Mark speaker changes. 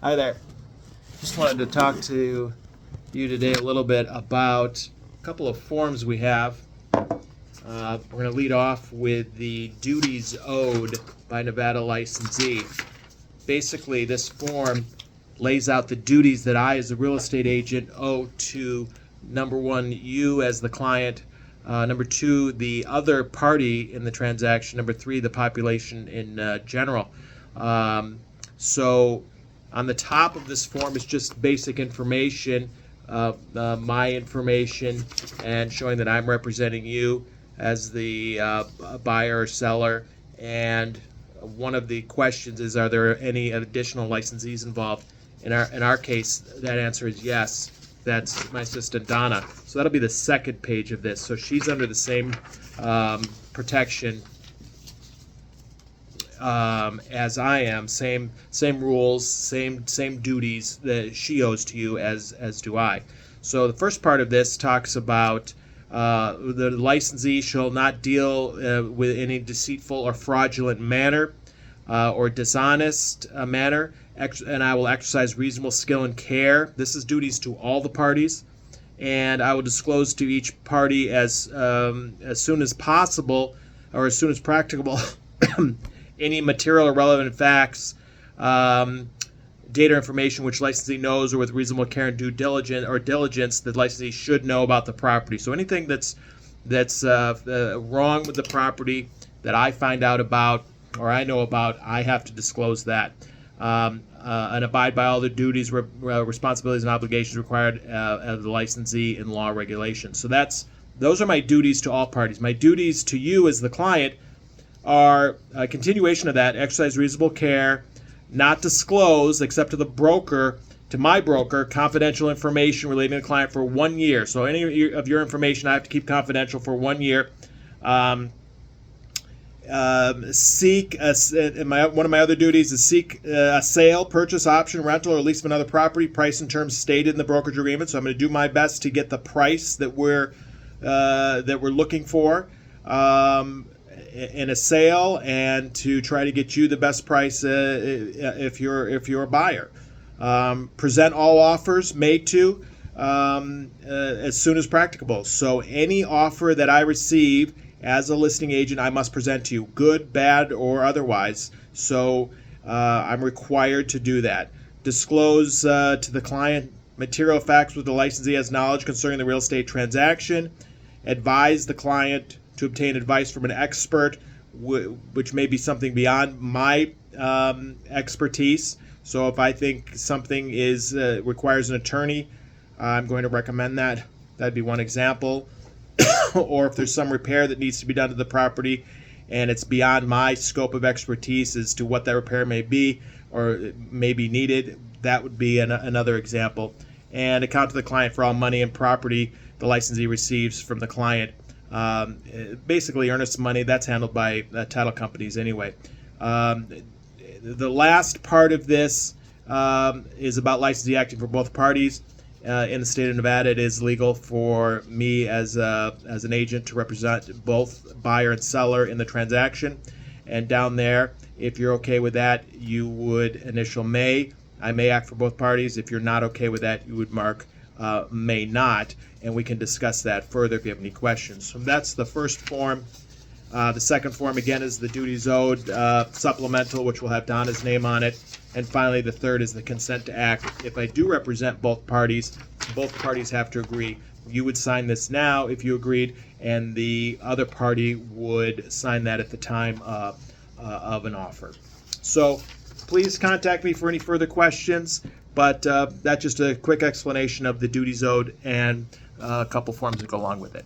Speaker 1: Hi there. Just wanted to talk to you today a little bit about a couple of forms we have. We're going to lead off with the duties owed by Nevada licensee. Basically, this form lays out the duties that I, as a real estate agent, owe to, number one, you as the client, number two, the other party in the transaction, number three, the population in general. So on the top of this form is just basic information, my information, and showing that I'm representing you as the buyer or seller. And one of the questions is, are there any additional licensees involved? In our case, that answer is yes. That's my assistant Donna. So that'll be the second page of this. So she's under the same protection as I am, same rules, same duties that she owes to you as do I. So the first part of this talks about the licensee shall not deal with any deceitful or fraudulent manner or dishonest manner, and I will exercise reasonable skill and care. This is duties to all the parties, and I will disclose to each party as soon as possible or as soon as practicable any material or relevant facts, data or information which licensee knows or with reasonable care and due diligence the licensee should know about the property. So anything that's wrong with the property that I find out about or I know about, I have to disclose that. And abide by all the duties, responsibilities, and obligations required of the licensee in law regulations. So those are my duties to all parties. My duties to you as the client are a continuation of that: exercise reasonable care, not disclose except to the broker, to my broker, confidential information relating to the client for 1 year. So any of your information I have to keep confidential for 1 year. Seek one of my other duties is seek a sale, purchase, option, rental, or lease of another property, price and terms stated in the brokerage agreement. So I'm going to do my best to get the price that we're looking for in a sale, and to try to get you the best price if you're a buyer. Present all offers made to as soon as practicable. So any offer that I receive as a listing agent, I must present to you, good, bad, or otherwise. So I'm required to do that. Disclose to the client material facts with the licensee has knowledge concerning the real estate transaction. Advise the client to obtain advice from an expert, which may be something beyond my expertise. So if I think something requires an attorney, I'm going to recommend that. That'd be one example. Or if there's some repair that needs to be done to the property and it's beyond my scope of expertise as to what that repair may be or may be needed, that would be another example. And account to the client for all money and property the licensee receives from the client. Basically earnest money, that's handled by title companies anyway. The last part of this is about licensee acting for both parties. In the state of Nevada, it is legal for me as an agent to represent both buyer and seller in the transaction. And down there, if you're okay with that, you would initial may. I may act for both parties. If you're not okay with that, you would mark may not, and we can discuss that further if you have any questions. So that's the first form. The second form, again, is the duties owed supplemental, which will have Donna's name on it. And finally, the third is the consent to act. If I do represent both parties have to agree. You would sign this now if you agreed, and the other party would sign that at the time of an offer. So please contact me for any further questions, but that's just a quick explanation of the duties owed and a couple forms that go along with it.